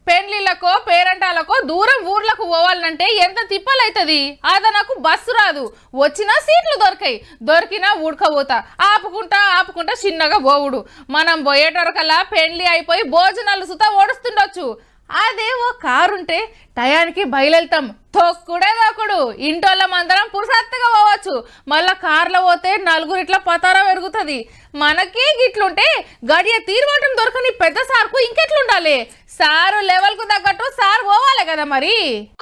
పెండ్లిళ్ళకో పేరంటాలకో దూరం ఊర్లకు పోవాలంటే ఎంత తిప్పలైతది. అదనకు బస్సు రాదు, వచ్చినా సీట్లు దొరకాయి, దొరికినా ఉడకపోతా ఆపుకుంటా చిన్నగా పోవుడు. మనం పోయేటోరకల్లా పెండ్లి అయిపోయి భోజనాలు సుతా ఓడుస్తుండొచ్చు. అదే ఓ కారుంటే టయానికి బయలుదేళ్తాం, తొక్కుడే దొక్కుడు, ఇంటోళ్ళం అందరం పురుసత్తుగా పోవచ్చు. మళ్ళా కార్లో పోతే నలుగురిట్లా పతారా పెరుగుతుంది. మనకి గిట్లుంటే గడియ తీరుమాటం దొరకని పెద్ద సార్కు ఇంకెట్లుండాలి? సారు లెవెల్ కు తగ్గట్టు సార్ పోవాలి కదా. మరి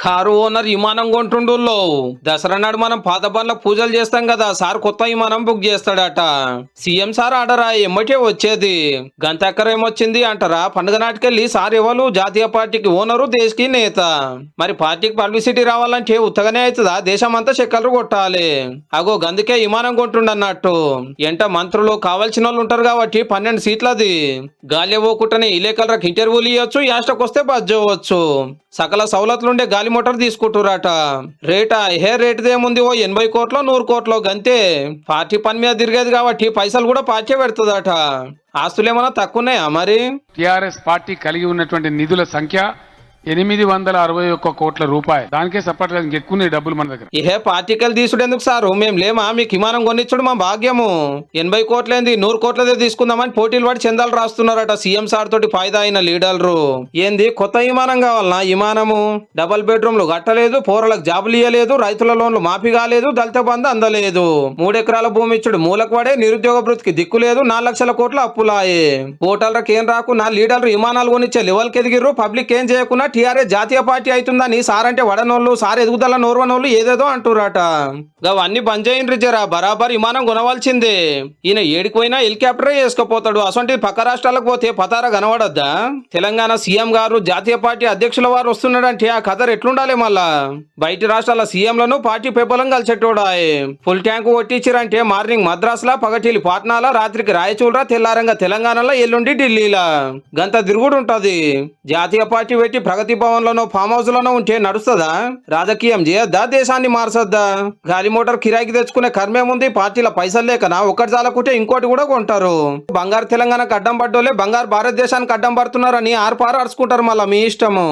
కారు ఓనర్ విమానం కొంటుండు. దసరా నాడు మనం పాత బండ్ల పూజలు చేస్తాం కదా, సార్ కొత్త విమానం బుక్ చేస్తాడట. సీఎం సార్ ఆర్డరా ఎమ్మటే వచ్చేది. గంతెక్కర ఏమొచ్చింది అంటారా? పండుగ నాటికెళ్ళి సార్ ఎవరు? జాతీయ పార్టీకి ఓనరు, దేశకి నేత. మరి పార్టీకి పబ్లిసిటీ రావాలంటే ఉత్తగానే అవుతుందా? దేశం అంతా చెక్కలు కొట్టాలి. అగో గందుకే విమానం కొంటుండన్నట్టు. ఎంట మంత్రులు కావాల్సిన వాళ్ళు ఉంటారు కాబట్టి 12 సీట్లది. గాలి పోకుండానే ఇలేకలకి ఇంటర్వ్యూలు ఇవ్వచ్చు, యాస్టకు వస్తే బజ్జవచ్చు. సకల సౌలతులుండే గాలి మోటార్ తీసుకుంటురాట. రేటా రేటుదేముంది, ఓ 80 కోట్లో 100 కోట్లో గంతే. పార్టీ పని మీద తిరిగేది కాబట్టి పైసలు కూడా పార్టీ పెడుతుందట. ఆస్తులు ఏమైనా తక్కువన్నాయా మరి? టిఆర్ఎస్ పార్టీ కలిగి ఉన్నటువంటి నిధుల సంఖ్య 861 కోట్ల రూపాయలు. దానికే సపోర్ట్ ఎక్కువ డబ్బులు మన దగ్గర. పార్టీకెళ్ళి తీసుడు ఎందుకు సారు? మేము లేమా? మీకు విమానం కొనిచ్చుడు మా భాగ్యము. 80 కోట్లేంది, 100 కోట్లదే తీసుకుందామని పోటీలు పడి చందాలు రాస్తున్నారట సీఎం సార్ తోటి ఫాయిదా అయిన లీడర్లు. ఏంది కొత్త విమానం కావాలనా? విమానము డబల్ బెడ్రూమ్లు కట్టలేదు, పోరలకు జాబులు ఇయ్యలేదు, రైతుల లోన్లు మాఫీ కాలేదు, దళిత బంధు అందలేదు, 3 ఎకరాల భూమి ఇచ్చుడు మూలకు పడే, నిరుద్యోగ వృత్తికి దిక్కు లేదు, 4 లక్షల కోట్ల అప్పులాయే. ఓటర్లకు ఏం రాకున్నా లీడర్లు విమానాలు కొనిచ్చే లెవెల్కి ఎదిగిర్రు. పబ్లిక్ ఏం చేయకున్నా టీఆర్ఎస్ జాతీయ పార్టీ అవుతుందని సార్ అంటే వడనోళ్ళు, సార్ ఎదుగుదల నోర్వనోళ్ళు ఏదేదో అంటురాట. అవన్నీ బంద్ చేయండి జరా, బరాబర్ విమానం కొనవలసిందే. ఈయన ఏడిపోయినా హెలికాప్టరే వేసుకపోతాడు. అసొంటి పక్క రాష్ట్రాలకు పోతే పతారా కనబడద్దా? తెలంగాణ సీఎం గారు జాతీయ పార్టీ అధ్యక్షుల వారు వస్తున్నాడంటే ఆ కథ ఎట్లుండాలి? మళ్ళా బయటి రాష్ట్రాల సీఎంలను పార్టీ పెబ్బలం కలిసేటోడా. ఫుల్ ట్యాంక్ కొట్టించారంటే మార్నింగ్ మద్రాసులా, పగటిలి పాట్నాలా, రాత్రికి రాయచూడరా, తెల్లారంగా తెలంగాణలో, ఎల్లుండి ఢిల్లీలా. గంత తిరుగుడు ఉంటది. జాతీయ పార్టీ పెట్టి ప్రగతి భవన్ లోనో ఫామ్ హౌస్ లోనో ఉంటే నడుస్తుందా? రాజకీయం చేయొద్దా? దేశాన్ని మార్చొద్దా? గాలి మోటార్ కిరాయికి తెచ్చుకునే కర్మేముంది? పార్టీల పైసలు లేకనా? ఒకటి చాలకుంటే ఇంకోటి కూడా కొంటారు. బంగారు తెలంగాణకు అడ్డం పడ్డోలే బంగారు భారతదేశానికి అడ్డం పడుతున్నారని ఆర్పారు అరుచుకుంటారు. మళ్ళా మీ ఇష్టము.